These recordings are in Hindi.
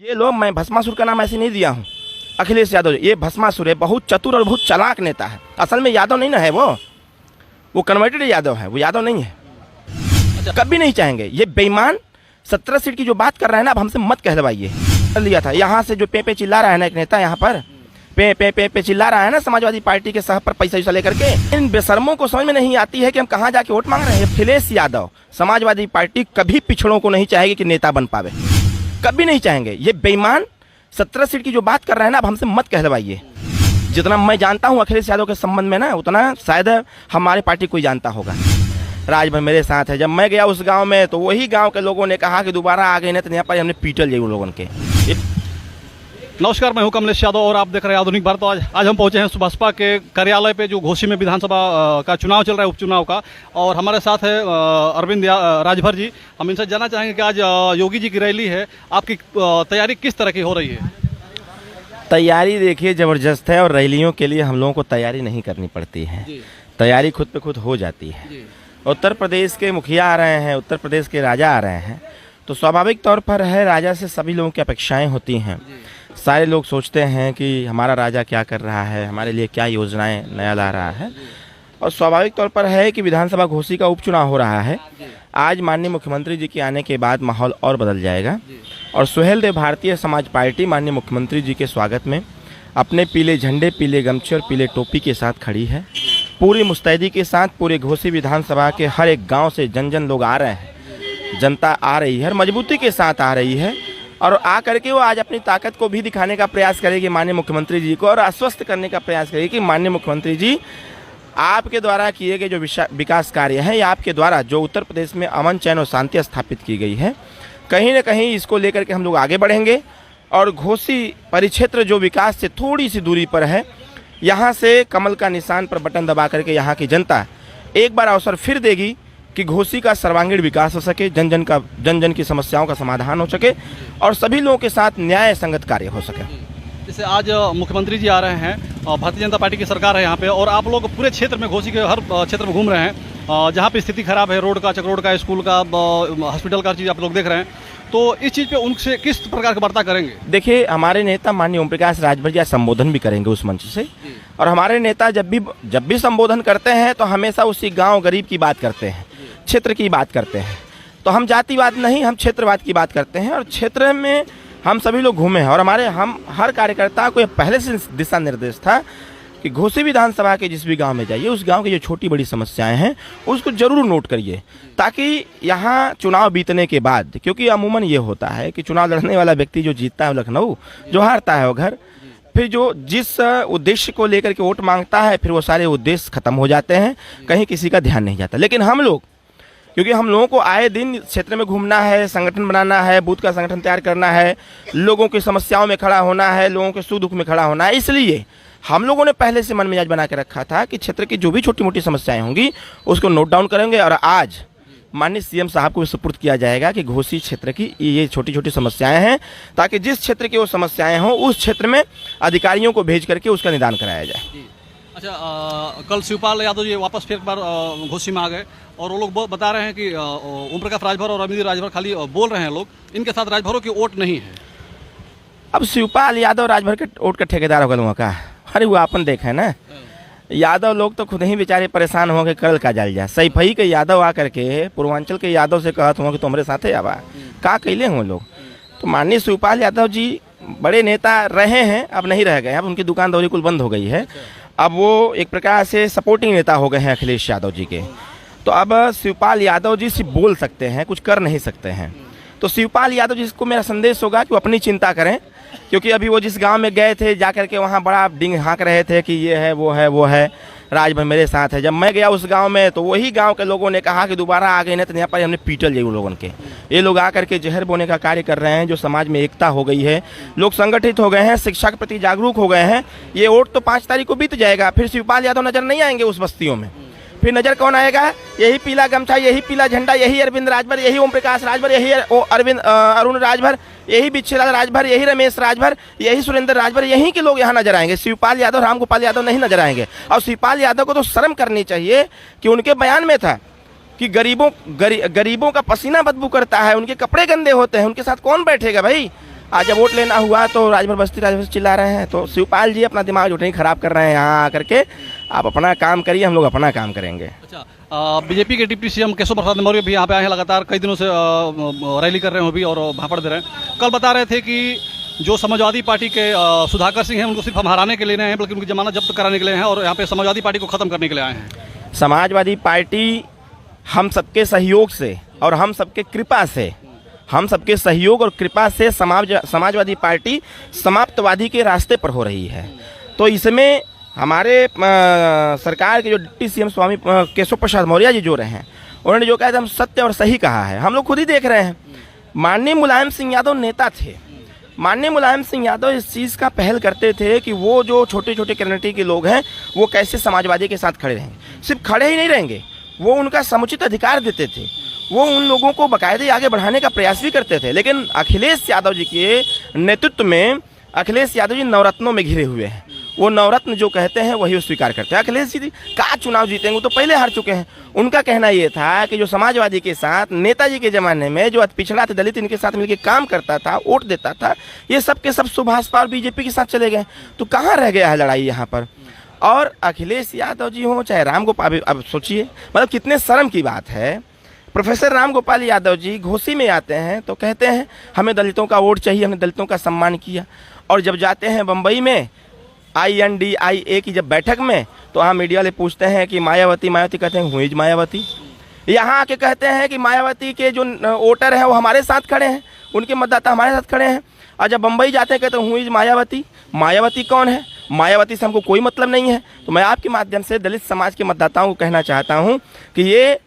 ये लोग, मैं भस्मासुर का नाम ऐसे नहीं दिया हूँ। अखिलेश यादव ये भस्मासुर है, बहुत चतुर और बहुत चालाक नेता है। असल में यादव नहीं ना है, वो कन्वर्टेड यादव है, वो यादव नहीं है। कभी नहीं चाहेंगे। ये बेईमान 17 सीट की जो बात कर रहे हैं ना, अब हमसे मत कहलवाइए। लिया था यहाँ से जो पे चिल्ला रहा है ना एक नेता, यहाँ पर पे चिल्ला रहा है ना समाजवादी पार्टी के सह पर पैसा वैसा लेकर के। इन बेशर्मों को समझ में नहीं आती है कि हम कहाँ जाके वोट मांग रहे हैं। अखिलेश यादव, समाजवादी पार्टी कभी पिछड़ों को नहीं चाहेगी कि नेता बन पावे, कभी नहीं चाहेंगे। ये बेईमान 17 सीट की जो बात कर रहे हैं ना, अब हमसे मत कहलवाइए। जितना मैं जानता हूँ अखिलेश यादव के संबंध में ना, उतना शायद हमारी पार्टी कोई जानता होगा। राजभर मेरे साथ है। जब मैं गया उस गांव में तो वही गांव के लोगों ने कहा कि दोबारा आ गए ना तो यहाँ पर हमने पीटल जाए उन लोगों के। नमस्कार, मैं हूं कमलेश यादव और आप देख रहे हैं आधुनिक भारत। आज हम पहुंचे हैं बसपा के कार्यालय पे, जो घोसी में विधानसभा का चुनाव चल रहा है, उपचुनाव का। और हमारे साथ है अरविंद राजभर जी। हम इनसे जानना चाहेंगे कि आज योगी जी की रैली है, आपकी तैयारी किस तरह की हो रही है? तैयारी देखिए ज़बरदस्त है, और रैलियों के लिए हम लोगों को तैयारी नहीं करनी पड़ती है, तैयारी खुद पे खुद हो जाती है। उत्तर प्रदेश के मुखिया आ रहे हैं, उत्तर प्रदेश के राजा आ रहे हैं, तो स्वाभाविक तौर पर है राजा से सभी लोगों की अपेक्षाएं होती हैं। सारे लोग सोचते हैं कि हमारा राजा क्या कर रहा है, हमारे लिए क्या योजनाएं नया ला रहा है। और स्वाभाविक तौर पर है कि विधानसभा घोसी का उपचुनाव हो रहा है। आज माननीय मुख्यमंत्री जी के आने के बाद माहौल और बदल जाएगा। और सुहेल देव भारतीय समाज पार्टी माननीय मुख्यमंत्री जी के स्वागत में अपने पीले झंडे, पीले गमछे और पीले टोपी के साथ खड़ी है। पूरी मुस्तैदी के साथ पूरे घोसी विधानसभा के हर एक गांव से जन लोग आ रहे हैं, जनता आ रही है, मजबूती के साथ आ रही है। और आ करके वो आज अपनी ताकत को भी दिखाने का प्रयास करेगी माननीय मुख्यमंत्री जी को, और आश्वस्त करने का प्रयास करेगी कि माननीय मुख्यमंत्री जी, आपके द्वारा किए गए जो विकास कार्य हैं, या आपके द्वारा जो उत्तर प्रदेश में अमन, चैन और शांति स्थापित की गई है, कहीं ना कहीं इसको लेकर के हम लोग आगे बढ़ेंगे। और घोसी परिक्षेत्र जो विकास से थोड़ी सी दूरी पर है, यहाँ से कमल का निशान पर बटन दबा करके यहाँ की जनता एक बार अवसर फिर देगी कि घोसी का सर्वांगीण विकास हो सके, जन की समस्याओं का समाधान हो सके, और सभी लोगों के साथ न्याय संगत कार्य हो सके। जैसे आज मुख्यमंत्री जी आ रहे हैं, भारतीय जनता पार्टी की सरकार है यहाँ पे, और आप लोग पूरे क्षेत्र में, घोसी के हर क्षेत्र में घूम रहे हैं, जहाँ पे स्थिति खराब है, रोड का, चक रोड का, स्कूल का, हॉस्पिटल का चीज़ आप लोग देख रहे हैं। तो इस चीज़ पे उनसे किस प्रकार का वार्ता करेंगे? देखिए, हमारे नेता माननीय ओम प्रकाश राजभर जी संबोधन भी करेंगे उस मंच से। और हमारे नेता जब भी संबोधन करते हैं तो हमेशा उसी गांव गरीब की बात करते हैं, क्षेत्र की बात करते हैं। तो हम जातिवाद नहीं, हम क्षेत्रवाद की बात करते हैं। और क्षेत्र में हम सभी लोग घूमे हैं, और हम हर कार्यकर्ता को पहले से दिशा निर्देश था कि घोसी विधानसभा के जिस भी गांव में जाइए, उस गांव की जो छोटी बड़ी समस्याएं हैं उसको जरूर नोट करिए, ताकि यहाँ चुनाव बीतने के बाद, क्योंकि अमूमन ये होता है कि चुनाव लड़ने वाला व्यक्ति जो जीतता है लखनऊ, जो हारता है वो घर। फिर जो जिस उद्देश्य को लेकर के वोट मांगता है, फिर वो सारे उद्देश्य खत्म हो जाते हैं, कहीं किसी का ध्यान नहीं जाता। लेकिन हम लोग, क्योंकि हम लोगों को आए दिन क्षेत्र में घूमना है, संगठन बनाना है, बूथ का संगठन तैयार करना है, लोगों की समस्याओं में खड़ा होना है, लोगों के सुख दुख में खड़ा होना है, इसलिए हम लोगों ने पहले से मन मिजाज बना के रखा था कि क्षेत्र की जो भी छोटी मोटी समस्याएं होंगी उसको नोट डाउन करेंगे। और आज माननीय सीएम साहब को सुपुर्द किया जाएगा कि घोसी क्षेत्र की ये छोटी छोटी समस्याएं हैं, ताकि जिस क्षेत्र की वो समस्याएं हों उस क्षेत्र में अधिकारियों को भेज करके उसका निदान कराया जाए। अच्छा, कल शिवपाल यादव जी वापस फिर एक बार घोसी में आ गए, और वो लोग बता रहे हैं कि ओम प्रकाश राजभर और अरविंद राजभर खाली बोल रहे हैं लोग, इनके साथ राजभरों की वोट नहीं है। अब शिवपाल यादव राजभर के वोट का ठेकेदार होगा लोगों का? अरे वो अपन देखे ना, यादव लोग तो खुद ही बेचारे परेशान हो गए, करल का जल जा। सैफई के यादव आकर के पूर्वांचल के यादव से कहत हुआ कि तुम्हारे साथे आवा, का कैले हुए लोग। तो माननीय शिवपाल यादव जी बड़े नेता रहे हैं, अब नहीं रह गए, अब उनकी दुकानदारी कुल बंद हो गई है। अब वो एक प्रकार से सपोर्टिंग नेता हो गए हैं अखिलेश यादव जी के। तो अब शिवपाल यादव जी सिर्फ बोल सकते हैं, कुछ कर नहीं सकते हैं। तो शिवपाल यादव जी को मेरा संदेश होगा कि वो अपनी चिंता करें, क्योंकि अभी वो जिस गांव में गए थे, जाकर के वहाँ बड़ा डिंग हाँक रहे थे कि ये है, वो है, राजभर मेरे साथ है। जब मैं गया उस गांव में तो वही गांव के लोगों ने कहा कि दोबारा आ गए ना तो यहाँ पर हमने पीटल जाए उन लोगों के। ये लोग आकर के जहर बोने का कार्य कर रहे हैं, जो समाज में एकता हो गई है, लोग संगठित हो गए हैं, शिक्षा के प्रति जागरूक हो गए हैं। ये वोट तो 5 तारीख को बीत जाएगा, फिर शिवपाल यादव नजर नहीं आएंगे उस बस्तियों में। फिर नजर कौन आएगा? यही पीला गमछा, यही पीला झंडा, यही अरविंद राजभर, यही ओम प्रकाश राजभर, यही अरुण राजभर, यही बिच्छेलाल राजभर, यही रमेश राजभर, यही सुरेंद्र राजभर, यहीं के लोग यहाँ नजर आएंगे। शिवपाल यादव, रामगोपाल यादव नहीं नजर आएंगे। और शिवपाल यादव को तो शर्म करनी चाहिए कि उनके बयान में था कि गरीबों का पसीना बदबू करता है, उनके कपड़े गंदे होते हैं, उनके साथ कौन बैठेगा भाई? आज जब वोट लेना हुआ तो राजभर बस्ती चिल्ला रहे हैं। तो शिवपाल जी अपना दिमाग जो नहीं खराब कर रहे हैं यहाँ आकर के, आप अपना काम करिए, हम लोग अपना काम करेंगे। अच्छा, बीजेपी के डिप्टी सीएम केशव प्रसाद मौर्य भी यहाँ पे आए हैं, लगातार कई दिनों से रैली कर रहे हैं भी और भापड़ दे रहे हैं। कल बता रहे थे कि जो समाजवादी पार्टी के सुधाकर सिंह हैं उनको सिर्फ हम हराने के लिए नहीं हैं बल्कि उनकी जमानत जब्त कराने के लिए हैं और यहाँ पे समाजवादी पार्टी को खत्म करने के लिए आए हैं। समाजवादी पार्टी हम सबके सहयोग से और हम सबके कृपा से, हम सबके सहयोग और कृपा से समाजवादी पार्टी समाप्तवादी के रास्ते पर हो रही है। तो इसमें हमारे सरकार के जो डिप्टी सीएम स्वामी केशव प्रसाद मौर्य जी जो रहे हैं, उन्होंने जो कहा था हम सत्य और सही कहा है। हम लोग खुद ही देख रहे हैं, माननीय मुलायम सिंह यादव नेता थे। माननीय मुलायम सिंह यादव इस चीज़ का पहल करते थे कि वो जो छोटे छोटे कम्युनिटी के लोग हैं वो कैसे समाजवादी के साथ खड़े रहेंगे। सिर्फ खड़े ही नहीं रहेंगे, वो उनका समुचित अधिकार देते थे, वो उन लोगों को बाकायदे आगे बढ़ाने का प्रयास भी करते थे। लेकिन अखिलेश यादव जी के नेतृत्व में अखिलेश यादव जी नवरत्नों में घिरे हुए हैं। वो नवरत्न जो कहते हैं वही वो स्वीकार करते हैं। अखिलेश जी का चुनाव जीतेंगे, तो पहले हार चुके हैं। उनका कहना ये था कि जो समाजवादी के साथ नेताजी के ज़माने में जो पिछड़ा था दलित, इनके साथ मिलकर काम करता था, वोट देता था, ये सब के सब सुभाषपा और बीजेपी के साथ चले गए। तो कहाँ रह गया है लड़ाई यहाँ पर? और अखिलेश यादव जी हों चाहे राम गोपाल, अब सोचिए मतलब कितने शर्म की बात है। प्रोफेसर राम गोपाल यादव जी घोसी में आते हैं तो कहते हैं हमें दलितों का वोट चाहिए, हमने दलितों का सम्मान किया। और जब जाते हैं बम्बई में INDIA की जब बैठक में, तो वहाँ मीडिया वाले पूछते हैं कि मायावती, मायावती कहते हैं हुई मायावती। यहाँ आके कहते हैं कि मायावती के जो वोटर हैं वो हमारे साथ खड़े हैं, उनके मतदाता हमारे साथ खड़े हैं। और जब बम्बई जाते हैं कहते हैं हुई मायावती। मायावती कौन है? मायावती से हमको कोई मतलब नहीं है। तो मैं आपके माध्यम से दलित समाज के मतदाताओं को कहना चाहता हूँ कि ये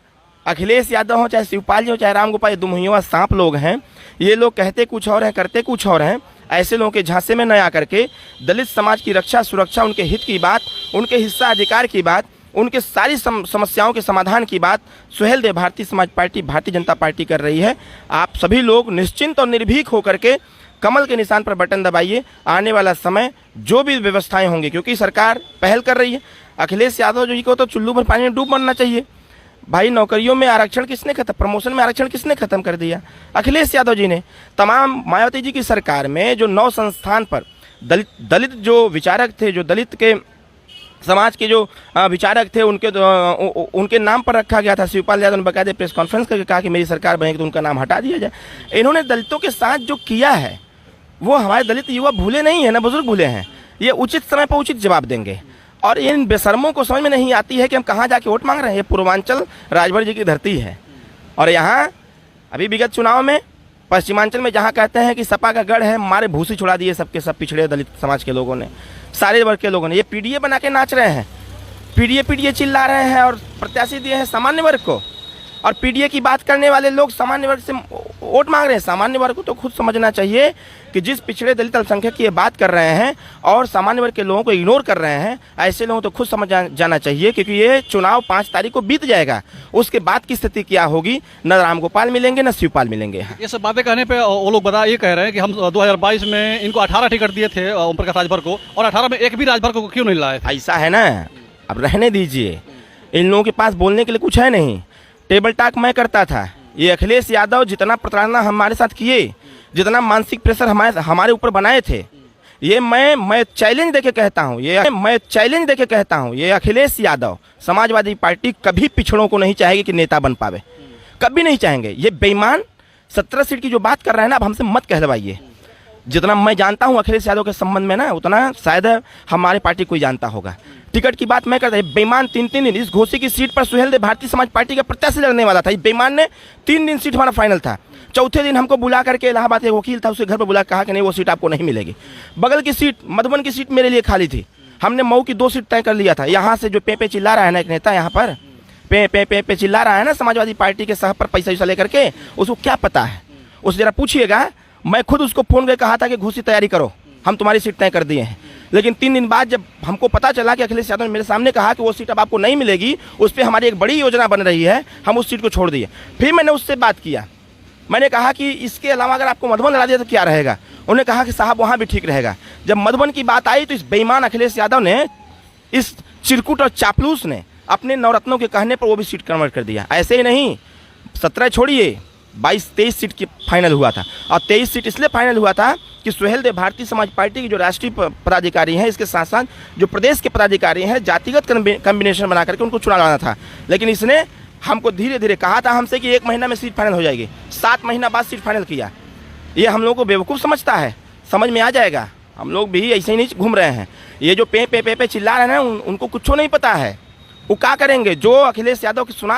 अखिलेश यादव हो, चाहे शिवपाल जी हो, चाहे राम गोपाल, ये दुमुहिया सांप लोग हैं। ये लोग कहते कुछ और हैं, करते कुछ और हैं। ऐसे लोगों के झांसे में न आकर के दलित समाज की रक्षा, सुरक्षा, उनके हित की बात, उनके हिस्सा अधिकार की बात, उनके सारी समस्याओं के समाधान की बात सुहेलदेव भारतीय समाज पार्टी, भारतीय जनता पार्टी कर रही है। आप सभी लोग निश्चिंत और निर्भीक होकर के कमल के निशान पर बटन दबाइए। आने वाला समय जो भी व्यवस्थाएं होंगी, क्योंकि सरकार पहल कर रही है। अखिलेश यादव जी को तो चुल्लू भर पानी में डूब मरना चाहिए। भाई नौकरियों में आरक्षण किसने खत्म, प्रमोशन में आरक्षण किसने खत्म कर दिया? अखिलेश यादव जी ने। तमाम मायावती जी की सरकार में जो 9 संस्थान पर दलित जो विचारक थे, जो दलित के समाज के जो विचारक थे, उनके नाम पर रखा गया था। शिवपाल यादव ने बकायदे प्रेस कॉन्फ्रेंस करके कहा कि मेरी सरकार बनेगी तो उनका नाम हटा दिया जाए। इन्होंने दलितों के साथ जो किया है वो हमारे दलित युवा भूले नहीं है, ना बुजुर्ग भूले हैं। ये उचित समय पर उचित जवाब देंगे। और इन बेशर्मों को समझ में नहीं आती है कि हम कहाँ जाके वोट मांग रहे हैं। ये पूर्वांचल राजभर जी की धरती है। और यहाँ अभी विगत चुनाव में पश्चिमांचल में जहाँ कहते हैं कि सपा का गढ़ है, मारे भूसी छुड़ा दिए सबके सब पिछड़े दलित समाज के लोगों ने, सारे वर्ग के लोगों ने। ये पीडीए बना के नाच रहे हैं, पीडीए चिल्ला रहे हैं और प्रत्याशी दिए हैं सामान्य वर्ग को। और पीडीए की बात करने वाले लोग सामान्य वर्ग से वोट मांग रहे हैं। सामान्य वर्ग को तो खुद समझना चाहिए कि जिस पिछड़े दलित अल्पसंख्यक की ये बात कर रहे हैं और सामान्य वर्ग के लोगों को इग्नोर कर रहे हैं, ऐसे लोगों को तो खुद समझ जाना चाहिए। क्योंकि ये चुनाव 5 तारीख को बीत जाएगा, उसके बाद की स्थिति क्या होगी, न राम गोपाल मिलेंगे न शिवपाल मिलेंगे। ये सब बातें कहने पे वो लोग ये कह रहे हैं कि हम 2022 में इनको 18 टिकट दिए थे ओम प्रकाश राजभर को, और 18 में एक भी राजभर को क्यों नहीं लाए? ऐसा है ना, अब रहने दीजिए। इन लोगों के पास बोलने के लिए कुछ है नहीं। टेबल टॉक मैं करता था। ये अखिलेश यादव जितना प्रताड़ना हमारे साथ किए, जितना मानसिक प्रेशर हमारे ऊपर बनाए थे, ये मैं चैलेंज देके कहता हूँ, ये अखिलेश यादव समाजवादी पार्टी कभी पिछड़ों को नहीं चाहेगी कि नेता बन पावे, कभी नहीं चाहेंगे। ये बेईमान 17 सीट की जो बात कर रहे हैं ना, अब हमसे मत कहलवाइए। जितना मैं जानता हूँ अखिलेश यादव के संबंध में ना, उतना शायद हमारे पार्टी कोई जानता होगा। टिकट की बात मैं करता, बेईमान 3 दिन इस घोसी की सीट पर सुहेलदेव भारतीय समाज पार्टी का प्रत्याशी लड़ने वाला था। इस बेईमान ने 3 दिन सीट हमारा फाइनल था। चौथे दिन हमको बुला करके, इलाहाबाद के वकील था, उसके घर पर बुला कहा कि नहीं वो सीट आपको नहीं मिलेगी। बगल की सीट मधुबन की सीट मेरे लिए खाली थी। हमने मऊ की 2 सीट तय कर लिया था। यहाँ से जो पे चिल्ला रहा है ना एक नेता, यहाँ पर पे चिल्ला रहा है ना समाजवादी पार्टी के सह पर पैसा वैसा लेकर के, उसको क्या पता है? उस जरा पूछिएगा। मैं खुद उसको फोन करके कहा था कि घोसी तैयारी करो, हम तुम्हारी सीट तय कर दिए हैं। लेकिन 3 दिन बाद जब हमको पता चला कि अखिलेश यादव ने मेरे सामने कहा कि वो सीट अब आपको नहीं मिलेगी, उस पर हमारी एक बड़ी योजना बन रही है, हम उस सीट को छोड़ दिए। फिर मैंने उससे बात किया, मैंने कहा कि इसके अलावा अगर आपको मधुबन लड़ा दिया तो क्या रहेगा? उन्होंने कहा कि साहब वहाँ भी ठीक रहेगा। जब मधुबन की बात आई तो इस बेईमान अखिलेश यादव ने, इस चिरकुट और चापलूस ने अपने नवरत्नों के कहने पर वो भी सीट कन्वर्ट कर दिया। ऐसे ही नहीं, 17 छोड़िए, 22-23 सीट की फाइनल हुआ था। और 23 सीट इसलिए फाइनल हुआ था कि सुहेलदेव भारतीय समाज पार्टी की जो राष्ट्रीय पदाधिकारी हैं, इसके साथ साथ जो प्रदेश के पदाधिकारी हैं, जातिगत कम्बिनेशन बना करके उनको चुना लाना था। लेकिन इसने हमको धीरे धीरे कहा था हमसे कि 1 महीना में सीट फाइनल हो जाएगी, 7 महीना बाद सीट फाइनल किया। ये हम लोगों को बेवकूफ़ समझता है, समझ में आ जाएगा। हम लोग भी ऐसे ही नहीं घूम रहे हैं। ये जो पे चिल्ला रहे हैं ना, उनको कुछ नहीं पता है। वो क्या करेंगे? जो अखिलेश यादव की सुना